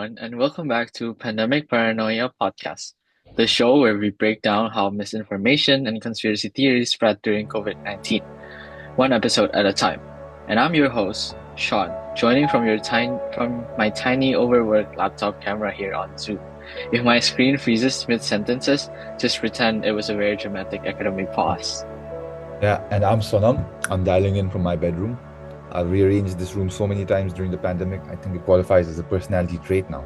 everyone, and welcome back to Pandemic Paranoia Podcast, the show where we break down how misinformation and conspiracy theories spread during COVID-19, one episode at a time. And I'm your host, Sean, joining from my tiny overworked laptop camera here on Zoom. If my screen freezes mid-sentences, just pretend it was a very dramatic academic pause. Yeah, and I'm Sonam. I'm dialing in from my bedroom. I've rearranged this room so many times during the pandemic, I think it qualifies as a personality trait now.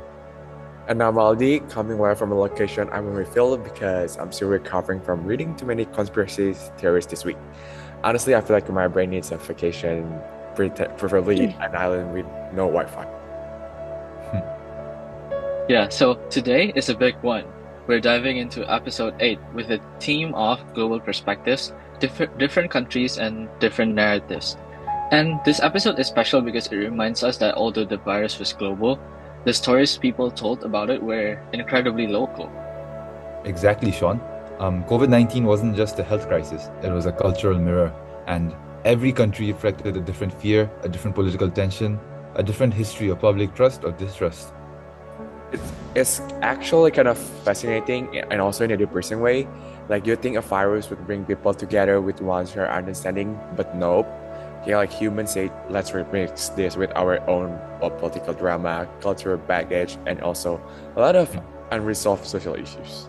And I'm Aldi, coming live from a location I'm in refill because I'm still recovering from reading too many conspiracy theories this week. Honestly, I feel like my brain needs a vacation, preferably an island with no Wi-Fi. Yeah, so today is a big one. We're diving into episode 8 with a theme of global perspectives, different countries, and different narratives. And this episode is special because it reminds us that although the virus was global, the stories people told about it were incredibly local. Exactly, Sean. COVID-19 wasn't just a health crisis, it was a cultural mirror. And every country reflected a different fear, a different political tension, a different history of public trust or distrust. It's actually kind of fascinating and also in a depressing way. Like you think a virus would bring people together with one shared understanding, but nope. Yeah, like humans say, let's remix this with our own political drama, cultural baggage, and also a lot of unresolved social issues.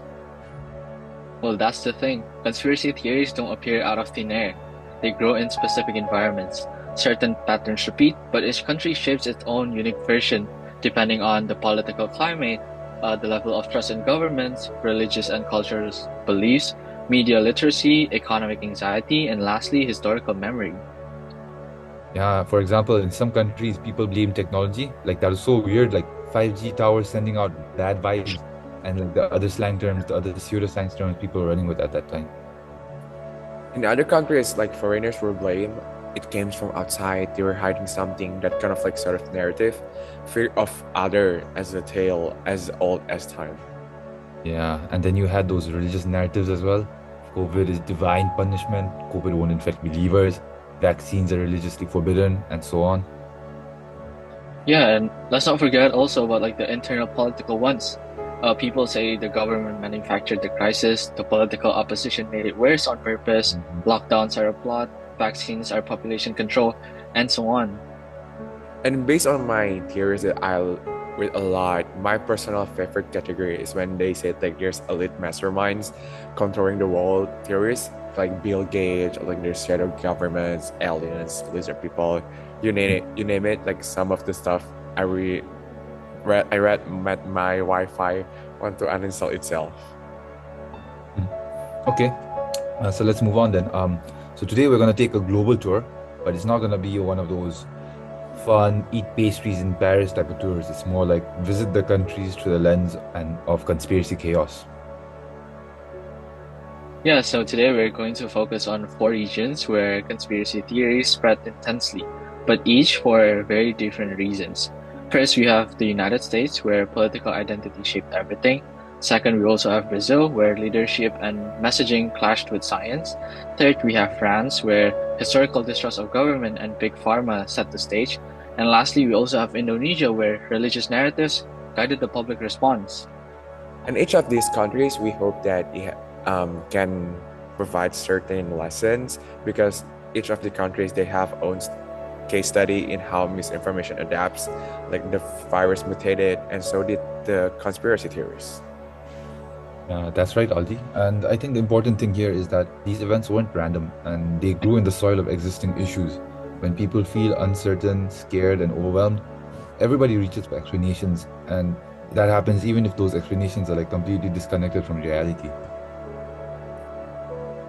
Well, that's the thing. Conspiracy theories don't appear out of thin air. They grow in specific environments. Certain patterns repeat, but each country shapes its own unique version depending on the political climate, the level of trust in governments, religious and cultural beliefs, media literacy, economic anxiety, and lastly, historical memory. Yeah, for example, in some countries, people blame technology. Like, that is so weird, like 5G towers sending out bad vibes, and like the other slang terms, the other pseudoscience terms people were running with at that time. In other countries, like foreigners were blamed. It came from outside. They were hiding something, that kind of like sort of narrative. Fear of other as a tale as old as time. Yeah, and then you had those religious narratives as well. COVID is divine punishment, COVID won't infect believers, vaccines are religiously forbidden, and so on. Yeah, and let's not forget also about like the internal political ones. People say the government manufactured the crisis, the political opposition made it worse on purpose, lockdowns are a plot, vaccines are population control, and so on. And based on my theories that I'll read a lot, my personal favorite category is when they say like there's elite masterminds controlling the world theories, like Bill Gates, like there's shadow governments, aliens, lizard people, you name it. Like some of the stuff I read my Wi-Fi want to uninstall itself. Okay, so let's move on then. So today we're going to take a global tour, but it's not going to be one of those fun, eat pastries in Paris type of tours. It's more like visit the countries through the lens of conspiracy chaos. Yeah, so today we're going to focus on 4 regions where conspiracy theories spread intensely, but each for very different reasons. First, we have the United States, where political identity shaped everything. Second, we also have Brazil, where leadership and messaging clashed with science. Third, we have France, where historical distrust of government and big pharma set the stage. And lastly, we also have Indonesia, where religious narratives guided the public response. And each of these countries, we hope that it can provide certain lessons because each of the countries, they have own case study in how misinformation adapts, like the virus mutated, and so did the conspiracy theories. That's right, Aldi. And I think the important thing here is that these events weren't random and they grew in the soil of existing issues. When people feel uncertain, scared, and overwhelmed, everybody reaches for explanations, and that happens even if those explanations are like completely disconnected from reality.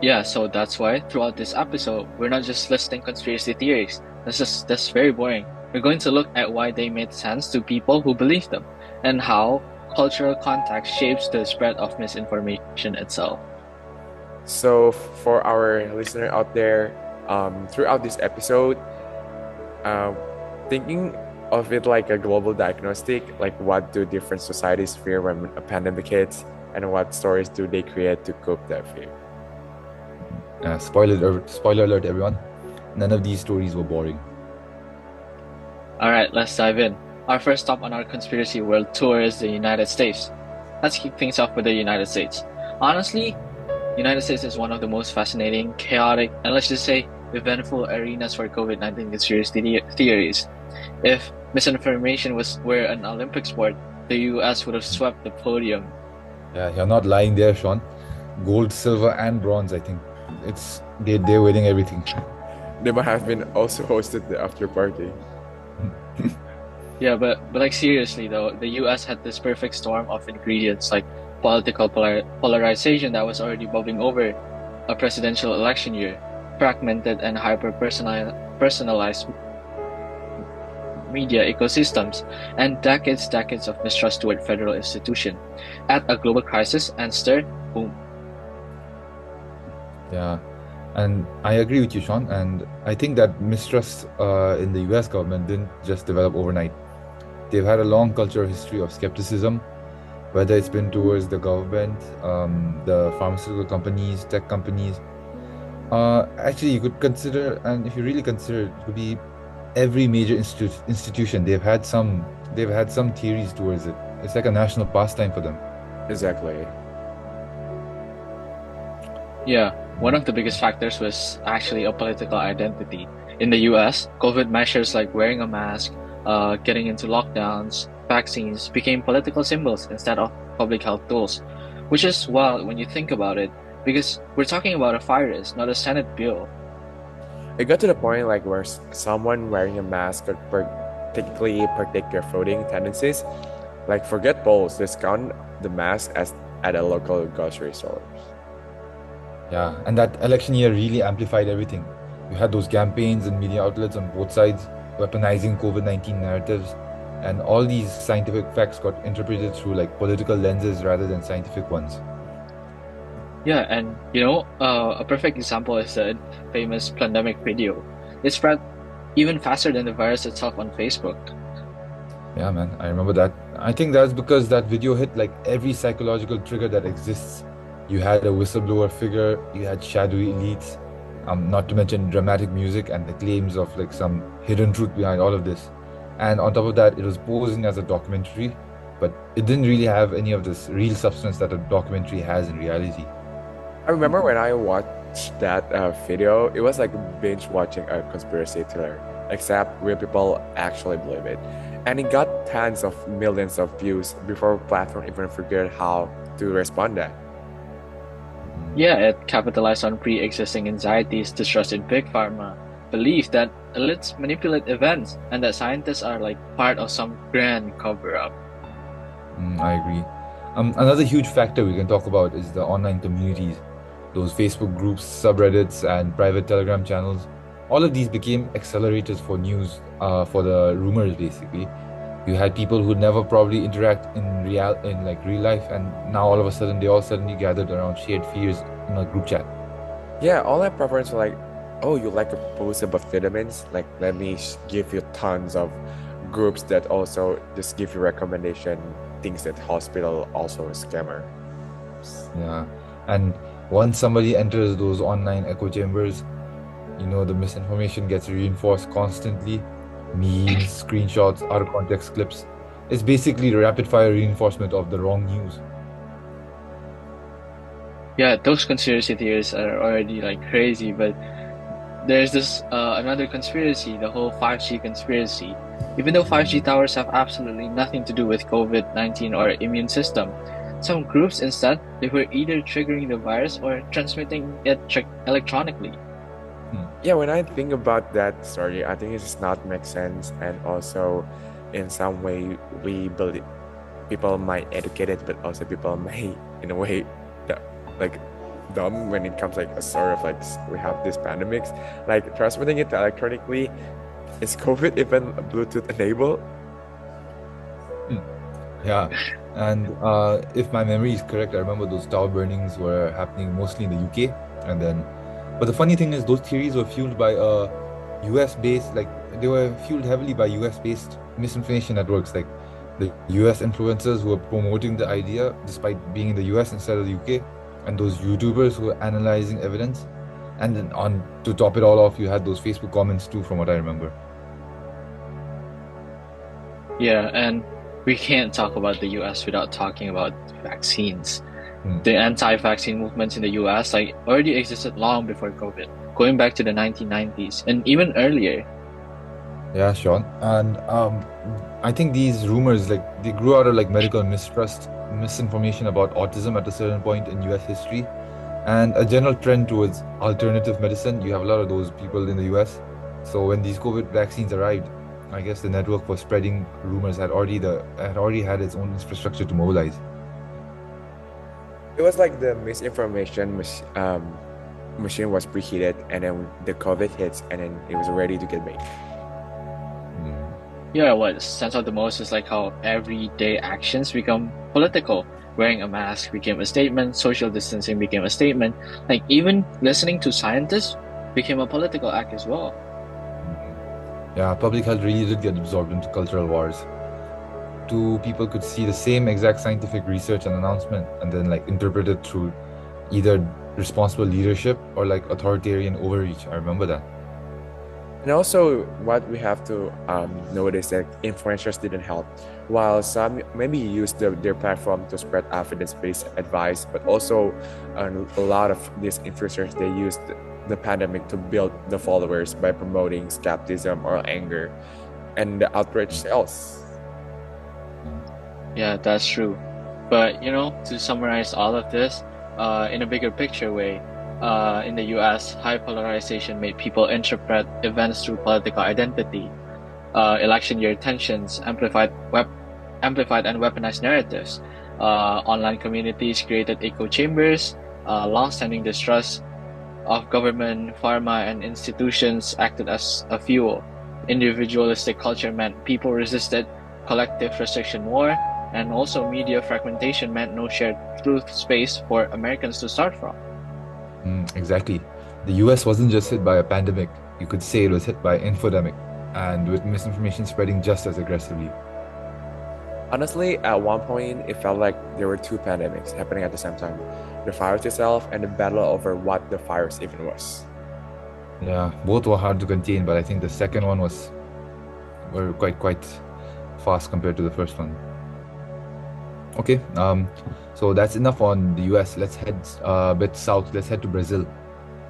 Yeah, so that's why throughout this episode, we're not just listing conspiracy theories. That's very boring. We're going to look at why they made sense to people who believe them and how cultural context shapes the spread of misinformation itself. So for our listener out there, throughout this episode, thinking of it like a global diagnostic, like what do different societies fear when a pandemic hits, and what stories do they create to cope that fear? Spoiler alert, everyone. None of these stories were boring. All right, let's dive in. Our first stop on our conspiracy world tour is the United States. Let's kick things off with the United States. Honestly, United States is one of the most fascinating, chaotic, and let's just say eventful arenas for COVID-19 conspiracy theories. If misinformation were an Olympic sport, the US would have swept the podium. Yeah, you're not lying there, Sean. Gold, silver, and bronze, I think. They're winning everything. They might have been also hosted the after party. Yeah, but like seriously though, the US had this perfect storm of ingredients like political polarization that was already bubbling over a presidential election year, fragmented and personalized media ecosystems, and decades of mistrust toward federal institution. Add a global crisis and stir, boom. Yeah, and I agree with you, Sean. And I think that mistrust in the US government didn't just develop overnight. They've had a long cultural history of skepticism, whether it's been towards the government, the pharmaceutical companies, tech companies. Actually, you could consider, and if you really consider, it could be every major institution. They've had some theories towards it. It's like a national pastime for them. Exactly. Yeah, one of the biggest factors was actually a political identity. In the US, COVID measures like wearing a mask, getting into lockdowns, vaccines became political symbols instead of public health tools, which is wild when you think about it, because we're talking about a virus, not a Senate bill. It got to the point like where someone wearing a mask could technically predict your voting tendencies. Like forget polls, discount the mask as at a local grocery store. Yeah, and that election year really amplified everything. You had those campaigns and media outlets on both sides weaponizing COVID-19 narratives, and all these scientific facts got interpreted through like political lenses rather than scientific ones. Yeah, and a perfect example is the famous pandemic video. It spread even faster than the virus itself on Facebook. Yeah, man, I remember that. I think that's because that video hit like every psychological trigger that exists. You had a whistleblower figure, you had shadowy elites, not to mention dramatic music and the claims of like some hidden truth behind all of this. And on top of that, it was posing as a documentary, but it didn't really have any of this real substance that a documentary has in reality. I remember when I watched that video, it was like binge watching a conspiracy thriller, except real people actually believe it. And it got tens of millions of views before platform even figured how to respond that. Yeah, it capitalized on pre-existing anxieties, distrust in big pharma, belief that elites manipulate events, and that scientists are like part of some grand cover-up. I agree. Another huge factor we can talk about is the online communities, those Facebook groups, subreddits, and private Telegram channels. All of these became accelerators for news, for the rumors basically. You had people who never probably interact in real life, and now all of a sudden they all suddenly gathered around shared fears in a group chat. Yeah, online preference were like, oh, you like a post about vitamins? Like, let me give you tons of groups that also just give you recommendation things that hospital also a scammer. Yeah, and once somebody enters those online echo chambers, the misinformation gets reinforced constantly. Memes, screenshots, out of context clips. It's basically the rapid fire reinforcement of the wrong news. Yeah, those conspiracy theories are already like crazy, but there's this another conspiracy, the whole 5G conspiracy. Even though 5G towers have absolutely nothing to do with COVID-19 or immune system, some groups instead, they were either triggering the virus or transmitting it electronically. Yeah, when I think about that story, I think it does not make sense, and also in some way we believe people might educate it, but also people may in a way like dumb when it comes like a sort of like we have these pandemics, like transmitting it electronically. Is COVID even Bluetooth enabled? Yeah, and if my memory is correct, I remember those tower burnings were happening mostly in the UK, but the funny thing is those theories were fueled by US-based, like they were fueled heavily by US-based misinformation networks, like the US influencers who were promoting the idea despite being in the US instead of the UK, and those YouTubers who were analyzing evidence. And then on to top it all off, you had those Facebook comments too, from what I remember. Yeah, and we can't talk about the US without talking about vaccines. Hmm. The anti-vaccine movements in the US already existed long before COVID, going back to the 1990s and even earlier. Yeah, Sean. And I think these rumors, like, they grew out of like medical mistrust, misinformation about autism at a certain point in US history, and a general trend towards alternative medicine. You have a lot of those people in the US. So when these COVID vaccines arrived, I guess the network for spreading rumors had already had its own infrastructure to mobilize. It was like the machine was preheated, and then the COVID hits, and then it was ready to get baked. Mm. Yeah, what stands out the most is like how everyday actions become political. Wearing a mask became a statement, social distancing became a statement, like even listening to scientists became a political act as well. Yeah, public health really did get absorbed into cultural wars. Two people could see the same exact scientific research and announcement and then like interpret it through either responsible leadership or like authoritarian overreach. I remember that. And also, what we have to notice that influencers didn't help. While some maybe used their platform to spread evidence-based advice, but also a lot of these influencers, they used the pandemic to build the followers by promoting skepticism or anger, and the outrage sells. Yeah, that's true. But to summarize all of this, in a bigger picture way, in the US, high polarization made people interpret events through political identity. Election year tensions amplified and weaponized narratives. Online communities created echo chambers. Long-standing distrust of government, pharma, and institutions acted as a fuel. Individualistic culture meant people resisted collective restriction more, and also media fragmentation meant no shared truth space for Americans to start from. Exactly. The US wasn't just hit by a pandemic, you could say it was hit by infodemic, and with misinformation spreading just as aggressively. Honestly, at one point, it felt like there were two pandemics happening at the same time: the virus itself and the battle over what the virus even was. Yeah, both were hard to contain, but I think the second one were quite fast compared to the first one. Okay, so that's enough on the US. Let's head a bit south. Let's head to Brazil.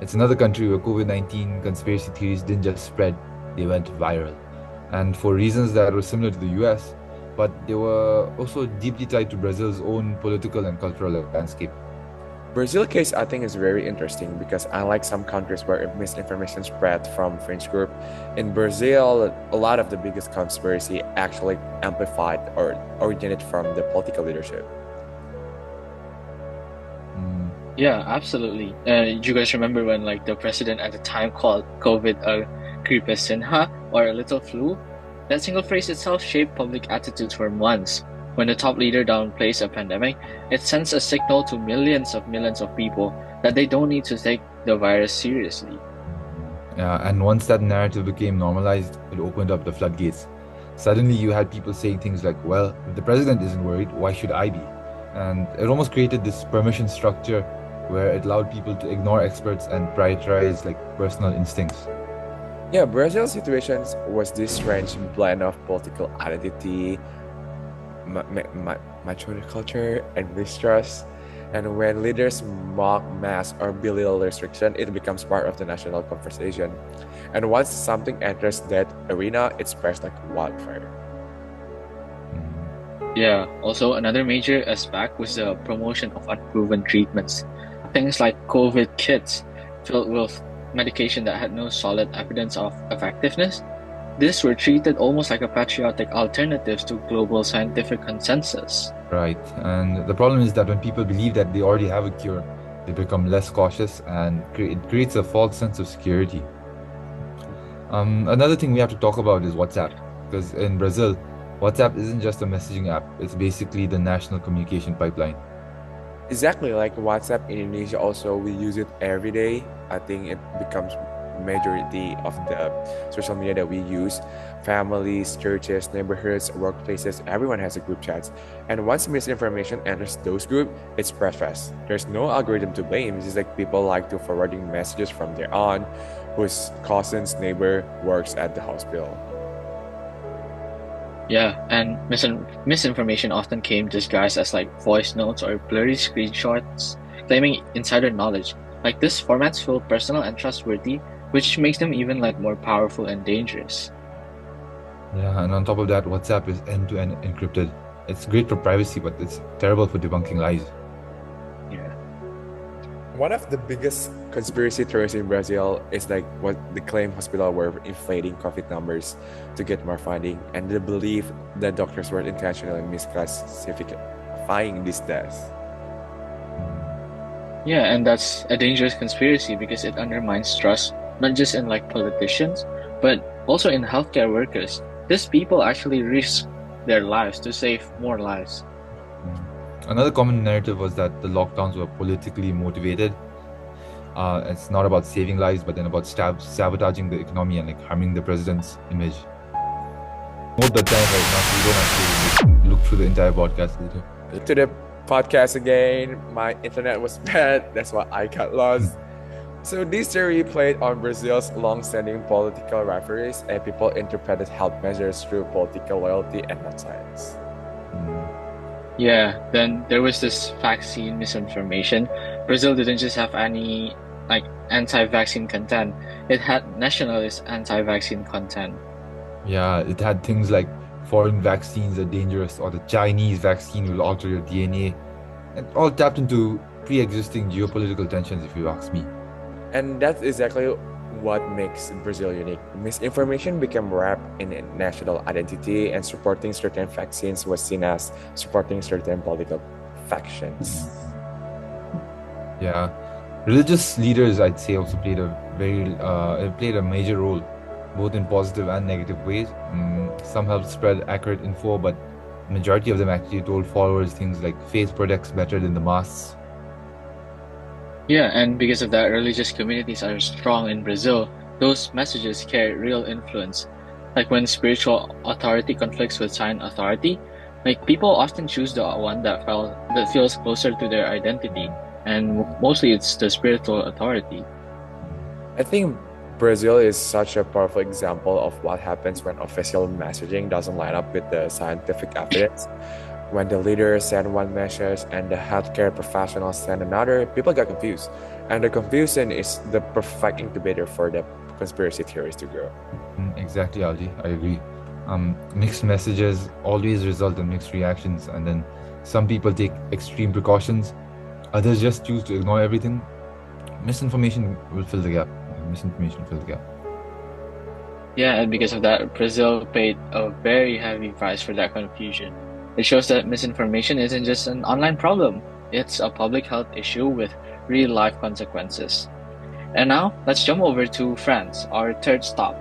It's another country where COVID-19 conspiracy theories didn't just spread, they went viral. And for reasons that were similar to the US, but they were also deeply tied to Brazil's own political and cultural landscape. Brazil case, I think, is very interesting because unlike some countries where misinformation spread from fringe group, in Brazil, a lot of the biggest conspiracy actually amplified or originated from the political leadership. Mm, Yeah, absolutely. You guys remember when like the president at the time called COVID a gripe sinha or a little flu? That single phrase itself shaped public attitudes for months. When the top leader downplays a pandemic, it sends a signal to millions of people that they don't need to take the virus seriously. yeah, and once that narrative became normalized, it opened up the floodgates. Suddenly, you had people saying things like, well, if the president isn't worried, why should I be? And it almost created this permission structure where it allowed people to ignore experts and prioritize like personal instincts. Yeah, Brazil's situation was this strange blend of political identity, macho culture, and mistrust. And when leaders mock mask or belittle restriction, it becomes part of the national conversation. And once something enters that arena, it spreads like wildfire. Mm, Yeah, also another major aspect was the promotion of unproven treatments. Things like COVID kits filled with medication that had no solid evidence of effectiveness. These were treated almost like a patriotic alternatives to global scientific consensus. right. And the problem is that when people believe that they already have a cure, they become less cautious and it creates a false sense of security. Another thing we have to talk about is WhatsApp, because in Brazil, WhatsApp isn't just a messaging app, it's basically the national communication pipeline. Exactly, like WhatsApp in Indonesia also, we use it every day. I think it becomes majority of the social media that we use. Families, churches, neighborhoods, workplaces, everyone has a group chats. And once misinformation enters those groups, it spreads fast. There's no algorithm to blame. It's just like people like to forwarding messages from their aunt, whose cousin's neighbor works at the hospital. Yeah, and misinformation often came disguised as like voice notes or blurry screenshots claiming insider knowledge. Like this formats feel personal and trustworthy, which makes them even like more powerful and dangerous. Yeah, and on top of that, WhatsApp is end-to-end encrypted. It's great for privacy, but it's terrible for debunking lies. Yeah. One of the biggest conspiracy theories in Brazil is like what the claim hospital were inflating COVID numbers to get more funding, and the belief that doctors were intentionally misclassifying these deaths. Yeah, and that's a dangerous conspiracy because it undermines trust, not just in like politicians, but also in healthcare workers. These people actually risk their lives to save more lives. Another common narrative was that the lockdowns were politically motivated. It's not about saving lives, but then about sabotaging the economy and like harming the president's image. Note the time right now, so you don't have to look through the entire podcast later. To the podcast again, my internet was bad, that's why I got lost. So this theory played on Brazil's long-standing political rivalries, and people interpreted health measures through political loyalty and not science. Yeah, then there was this vaccine misinformation. Brazil didn't just have any like anti-vaccine content, it had nationalist anti-vaccine content. Yeah, it had things like foreign vaccines are dangerous or the Chinese vaccine will alter your DNA. It all tapped into pre-existing geopolitical tensions, if you ask me. And that's exactly what makes Brazil unique. Misinformation became wrapped in national identity, and supporting certain vaccines was seen as supporting certain political factions. Yeah, religious leaders, I'd say, also played a major role, both in positive and negative ways. Some helped spread accurate info, but majority of them actually told followers things like faith protects better than the mass. Yeah, and because of that, religious communities are strong in Brazil. Those messages carry real influence. Like when spiritual authority conflicts with science authority, like people often choose the one that feels closer to their identity, and mostly it's the spiritual authority. I think Brazil is such a powerful example of what happens when official messaging doesn't line up with the scientific evidence. When the leaders send one message and the healthcare professionals send another, people get confused. And the confusion is the perfect incubator for the conspiracy theories to grow. Exactly, Aldi. I agree. Mixed messages always result in mixed reactions, and then some people take extreme precautions, others just choose to ignore everything. Misinformation will fill the gap. Misinformation will fill the gap. Yeah, and because of that, Brazil paid a very heavy price for that confusion. It shows that misinformation isn't just an online problem, it's a public health issue with real life consequences. And now, let's jump over to France, our third stop,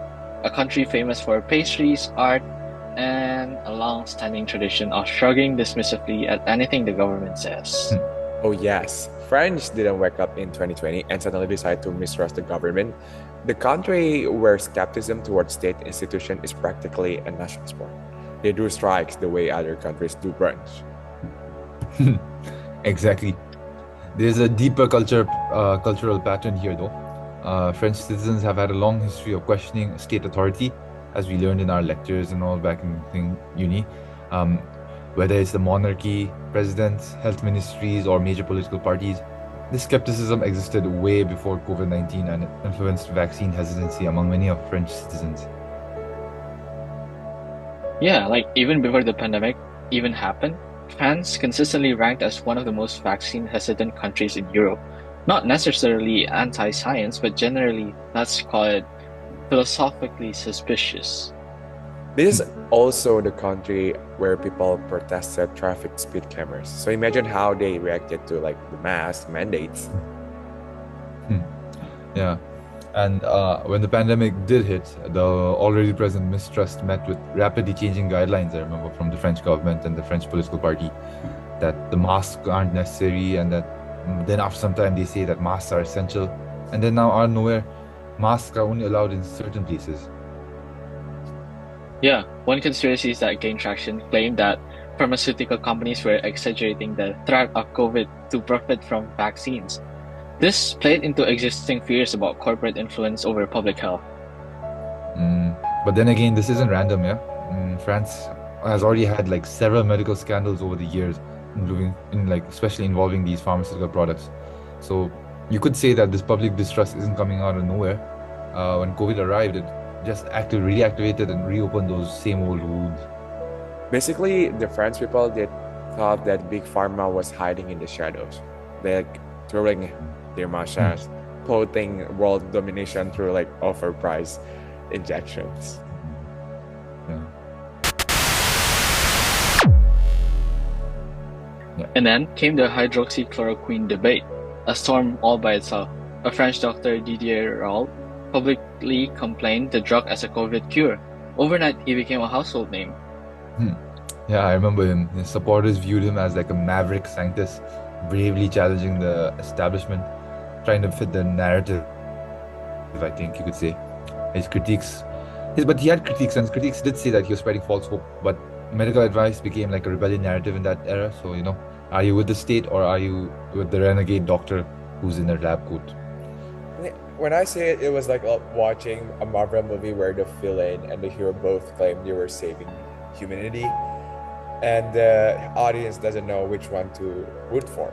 a country famous for pastries, art, and a long standing tradition of shrugging dismissively at anything the government says. Oh, yes. French didn't wake up in 2020 and suddenly decide to mistrust the government. The country where skepticism towards state institutions is practically a national sport. They do strikes the way other countries do brunch. Exactly. There's a deeper cultural pattern here, though. French citizens have had a long history of questioning state authority, as we learned in our lectures and all back in uni. Whether it's the monarchy, presidents, health ministries, or major political parties, this skepticism existed way before COVID-19 and it influenced vaccine hesitancy among many of French citizens. Yeah, like even before the pandemic even happened, France consistently ranked as one of the most vaccine hesitant countries in Europe. Not necessarily anti science, but generally, let's call it philosophically suspicious. This is also the country where people protested traffic speed cameras. So imagine how they reacted to like the mask mandates. Yeah. And when the pandemic did hit, the already present mistrust met with rapidly changing guidelines, I remember, from the French government and the French political party, that the masks aren't necessary, and that then after some time they say that masks are essential. And then now out of nowhere, masks are only allowed in certain places. Yeah, one conspiracy that gained traction claimed that pharmaceutical companies were exaggerating the threat of COVID to profit from vaccines. This played into existing fears about corporate influence over public health. But then again, this isn't random, yeah? France has already had like several medical scandals over the years, including in like especially involving these pharmaceutical products. So you could say that this public distrust isn't coming out of nowhere. When COVID arrived, it just reactivated and reopened those same old wounds. Basically, the French people they thought that big pharma was hiding in the shadows, like throwing their machines, plotting world domination through like overpriced injections. Yeah. And then came the hydroxychloroquine debate, a storm all by itself. A French doctor, Didier Raoult, publicly complained the drug as a COVID cure. Overnight, he became a household name. Yeah, I remember him. His supporters viewed him as like a maverick scientist, bravely challenging the establishment, trying to fit the narrative, I think you could say. But he had critiques, and his critiques did say that he was spreading false hope. But medical advice became like a rebellion narrative in that era. So, are you with the state or are you with the renegade doctor who's in their lab coat? When I say it, it was like watching a Marvel movie where the villain and the hero both claimed they were saving humanity, and the audience doesn't know which one to root for.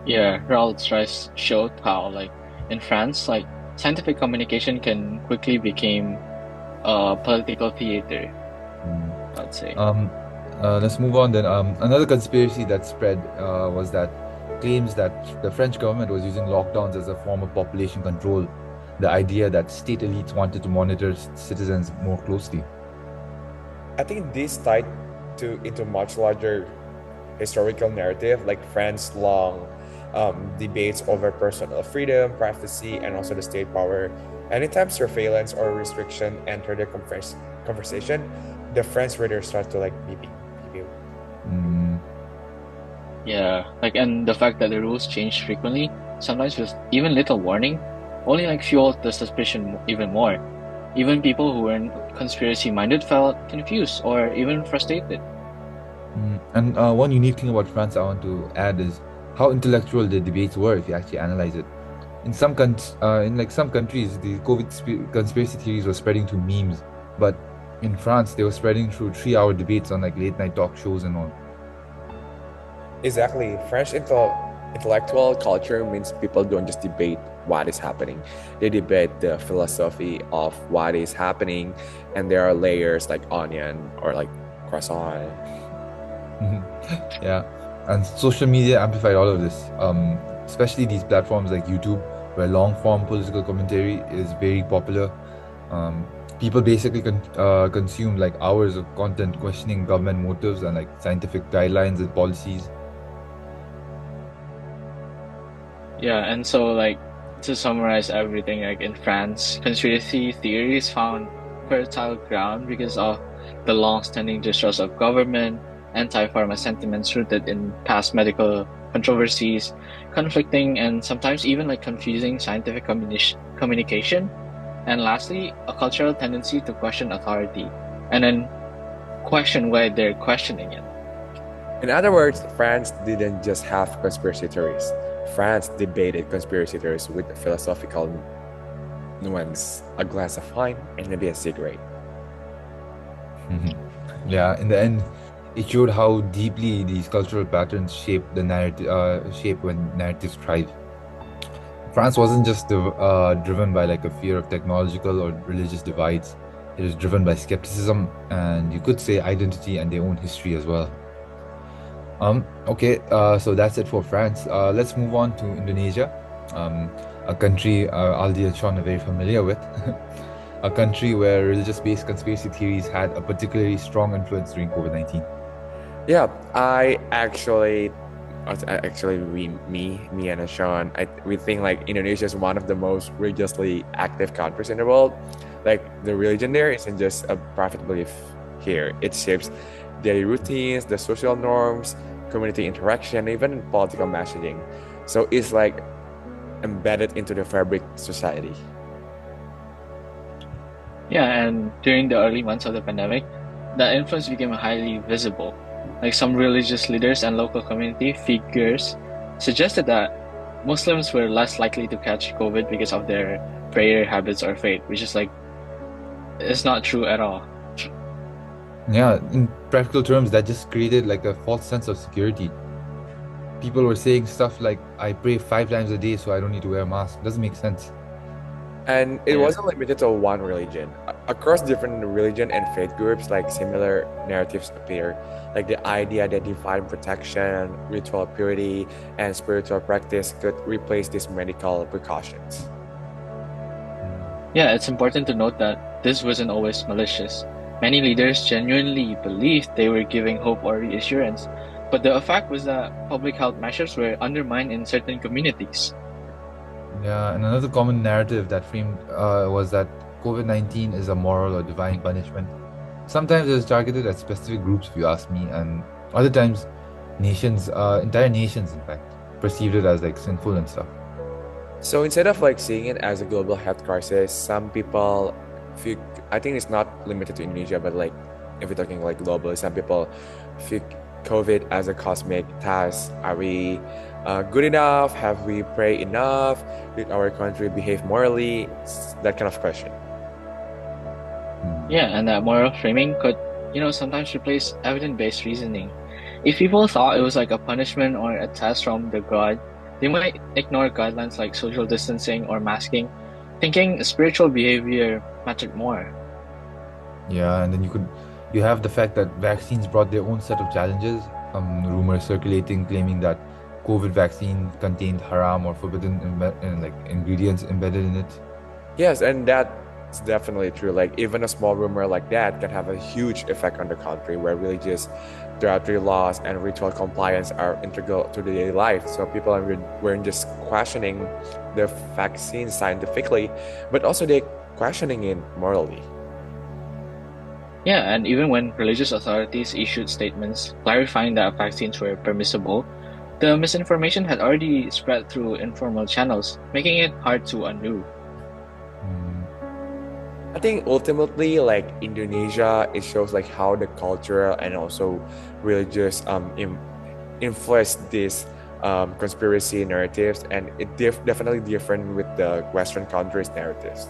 Yeah, Raoult's rise showed how, like, in France, like, scientific communication can quickly become a political theater, I'd say. Let's move on then. Another conspiracy that spread was that claims that the French government was using lockdowns as a form of population control. The idea that state elites wanted to monitor citizens more closely. I think this tied into much larger historical narrative, like France's long debates over personal freedom, privacy, and also the state power. Anytime surveillance or restriction enter the conversation, the French readers start to like beeping. Yeah, like, and the fact that the rules changed frequently, sometimes with even little warning, only like fueled the suspicion even more. Even people who weren't conspiracy-minded felt confused or even frustrated. And one unique thing about France I want to add is how intellectual the debates were if you actually analyze it. In some countries, the COVID conspiracy theories were spreading through memes, but in France, they were spreading through 3-hour debates on like late-night talk shows and all. Exactly. French intellectual culture means people don't just debate what is happening. They debate the philosophy of what is happening, and there are layers like onion or like croissant. Yeah, and social media amplified all of this, especially these platforms like YouTube, where long-form political commentary is very popular. People basically consume like hours of content questioning government motives and like scientific guidelines and policies. Yeah, and so, like, to summarize everything, like, in France, conspiracy theories found fertile ground because of the long-standing distrust of government, anti-pharma sentiments rooted in past medical controversies, conflicting and sometimes even like confusing scientific communication, and lastly, a cultural tendency to question authority and then question why they're questioning it. In other words, France didn't just have conspiracy theories. France debated conspiracy theories with philosophical nuance, a glass of wine, and maybe a cigarette. Yeah, in the end, it showed how deeply these cultural patterns shape the narrative, shape when narratives thrive. France wasn't just driven by like a fear of technological or religious divides. It was driven by skepticism and you could say identity and their own history as well. Okay, so that's it for France. Let's move on to Indonesia, a country Aldi and Sean are very familiar with. A country where religious-based conspiracy theories had a particularly strong influence during COVID-19. Yeah, me and Sean, we think like Indonesia is one of the most religiously active countries in the world. Like the religion there isn't just a private belief here; it shapes daily routines, the social norms, community interaction, even political messaging. So it's like embedded into the fabric society. Yeah, and during the early months of the pandemic, that influence became highly visible. Like some religious leaders and local community figures suggested that Muslims were less likely to catch COVID because of their prayer habits or faith, which is like, it's not true at all. Yeah, in practical terms, that just created like a false sense of security. People were saying stuff like, I pray 5 times a day so I don't need to wear a mask. Doesn't make sense. And it Yeah. wasn't limited to one religion. Across different religion and faith groups, like similar narratives appear, like the idea that divine protection, ritual purity, and spiritual practice could replace these medical precautions. Mm. Yeah, it's important to note that this wasn't always malicious. Many leaders genuinely believed they were giving hope or reassurance, but the effect was that public health measures were undermined in certain communities. Yeah, and another common narrative that framed was that COVID-19 is a moral or divine punishment. Sometimes it's targeted at specific groups, if you ask me, and other times nations, entire nations, in fact, perceived it as like sinful and stuff. So instead of like seeing it as a global health crisis, some people feel, I think it's not limited to Indonesia, but like if we're talking like globally, some people view COVID as a cosmic task. Are we good enough? Have we prayed enough? Did our country behave morally? That kind of question. Mm. Yeah, and that moral framing could, sometimes replace evidence-based reasoning. If people thought it was like a punishment or a test from the god, they might ignore guidelines like social distancing or masking, thinking spiritual behavior mattered more. Yeah, and then you have the fact that vaccines brought their own set of challenges. Rumors circulating claiming that COVID vaccine contained haram or forbidden like ingredients embedded in it. Yes, and that's definitely true. Like even a small rumor like that can have a huge effect on the country where religious dietary laws and ritual compliance are integral to the daily life. So people weren't just questioning the vaccine scientifically, but also they questioning it morally. Yeah, and even when religious authorities issued statements clarifying that vaccines were permissible, the misinformation had already spread through informal channels, making it hard to undo. Mm. I think ultimately, like Indonesia, it shows like how the cultural and also religious influence these conspiracy narratives, and definitely different with the Western countries' narratives.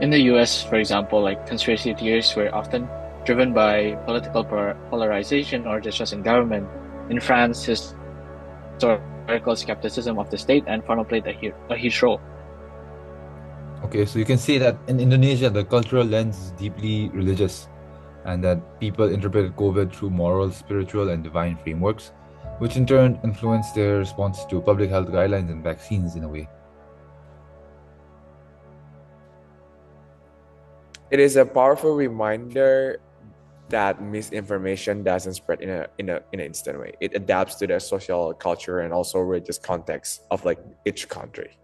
In the US, for example, like conspiracy theories were often driven by political polarization or distrust in government. In France, historical skepticism of the state and pharma played a huge role. Okay, so you can say that in Indonesia, the cultural lens is deeply religious, and that people interpreted COVID through moral, spiritual, and divine frameworks, which in turn influenced their response to public health guidelines and vaccines in a way. It is a powerful reminder that misinformation doesn't spread in an instant way. It adapts to the social culture and also religious context of like each country.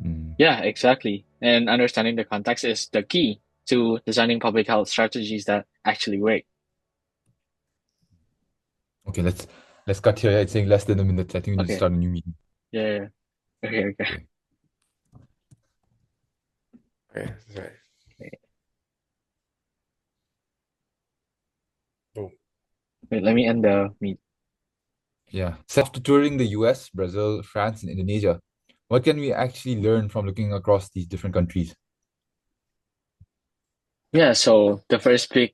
Mm. Yeah, exactly. And understanding the context is the key to designing public health strategies that actually work. Okay, let's cut here. It's saying less than a minute. I think we need to Okay. start a new meeting. Yeah, yeah. Okay, okay. Okay. Okay, that's right. Boom. Wait, let me end the meet. Yeah. So after touring the US, Brazil, France, and Indonesia, what can we actually learn from looking across these different countries? Yeah, so the first big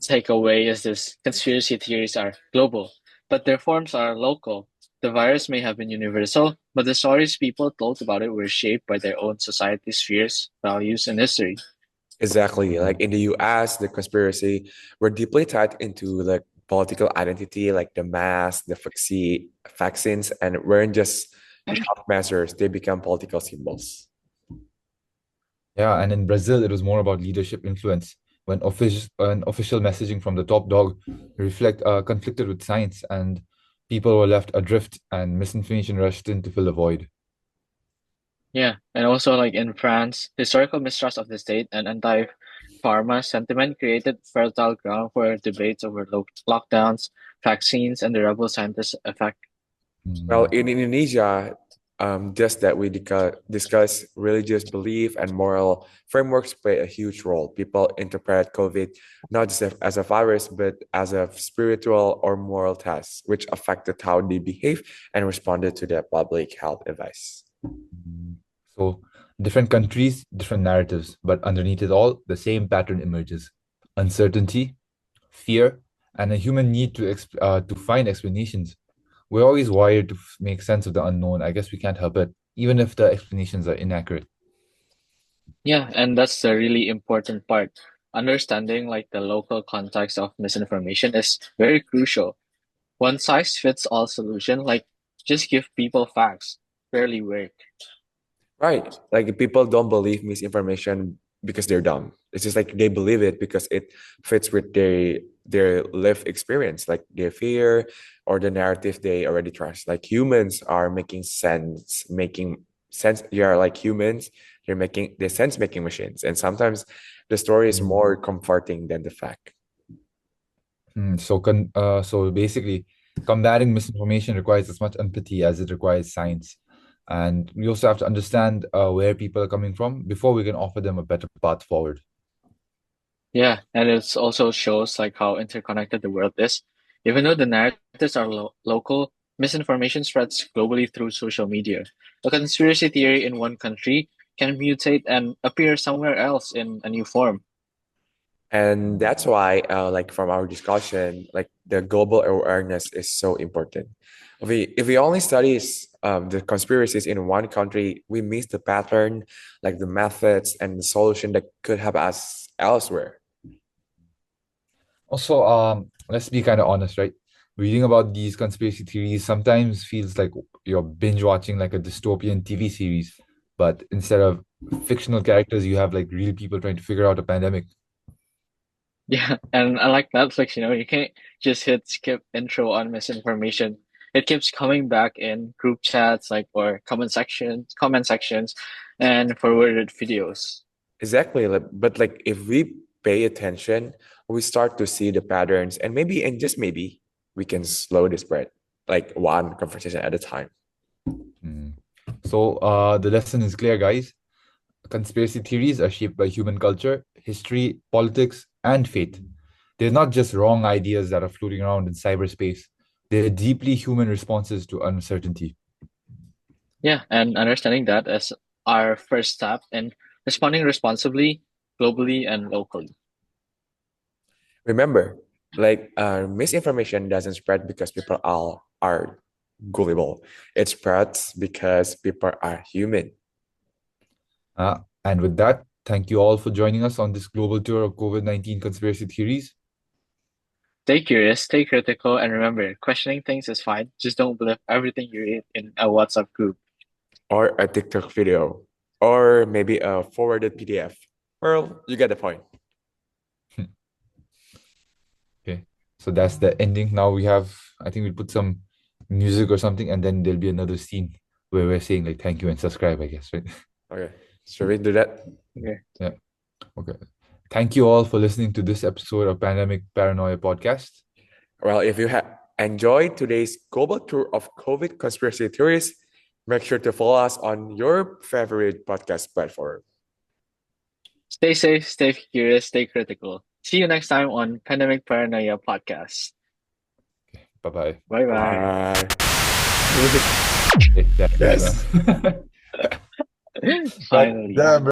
takeaway is this: conspiracy theories are global, but their forms are local. The virus may have been universal, but the stories people told about it were shaped by their own society's fears, values, and history. Exactly. Mm. Like in the US, the conspiracy were deeply tied into like political identity, like the mask, the vaccines, and weren't just health measures, they become political symbols. Yeah, and in Brazil, it was more about leadership influence when official messaging from the top dog conflicted with science, and people were left adrift, and misinformation rushed in to fill a void. Yeah, and also like in France, historical mistrust of the state and anti-pharma sentiment created fertile ground for debates over lockdowns, vaccines, and the rebel scientists' effect. Well, Mm. in Indonesia, just that we discuss religious belief and moral frameworks play a huge role. People interpret COVID not just as a virus, but as a spiritual or moral test, which affected how they behave and responded to the public health advice. Mm. So Different countries, different narratives, but underneath it all, the same pattern emerges: uncertainty, fear, and a human need to find explanations. We're always wired to make sense of the unknown. I guess we can't help it, even if the explanations are inaccurate. Yeah, and that's the really important part. Understanding like the local context of misinformation is very crucial. One size fits all solution, like just give people facts, rarely work. Right. Like people don't believe misinformation because they're dumb. It's just like they believe it because it fits with their lived experience, like their fear or the narrative they already trust. Like humans are making sense. You are like humans, they're sense making machines. And sometimes the story is more comforting than the fact. So basically, combating misinformation requires as much empathy as it requires science. And we also have to understand where people are coming from before we can offer them a better path forward. Yeah, and it also shows like how interconnected the world is. Even though the narratives are local, misinformation spreads globally through social media. A conspiracy theory in one country can mutate and appear somewhere else in a new form. And that's why, like from our discussion, like the global awareness is so important. If we only study the conspiracies in one country, we miss the pattern, like the methods and the solution that could help us elsewhere. Also, let's be kind of honest, right? Reading about these conspiracy theories sometimes feels like you're binge watching like a dystopian TV series, but instead of fictional characters, you have like real people trying to figure out a pandemic. Yeah, and I like Netflix, you can't just hit skip intro on misinformation. It keeps coming back in group chats, like or comment sections, and forwarded videos. Exactly. But like if we pay attention, we start to see the patterns, and just maybe we can slow the spread, like one conversation at a time. Mm. The lesson is clear, guys. Conspiracy theories are shaped by human culture, history, politics, and faith. They're not just wrong ideas that are floating around in cyberspace. They're deeply human responses to uncertainty. Yeah, and understanding that as our first step in responding responsibly, globally and locally. Remember, like misinformation doesn't spread because people all are gullible. It spreads because people are human. And with that, thank you all for joining us on this global tour of COVID-19 conspiracy theories. Stay curious, stay critical, and remember, questioning things is fine. Just don't believe everything you read in a WhatsApp group. Or a TikTok video, or maybe a forwarded PDF. Well, you get the point. Okay, so that's the ending. Now I think we'll put some music or something, and then there'll be another scene where we're saying like thank you and subscribe, I guess, right? Okay, should we do that? Okay. Yeah. Okay. Thank you all for listening to this episode of Pandemic Paranoia Podcast. Well, if you have enjoyed today's global tour of COVID conspiracy theories, make sure to follow us on your favorite podcast platform. Stay safe, stay curious, stay critical. See you next time on Pandemic Paranoia Podcast. Bye bye. Bye bye. Bye. Yes. Yes. Finally. Damn,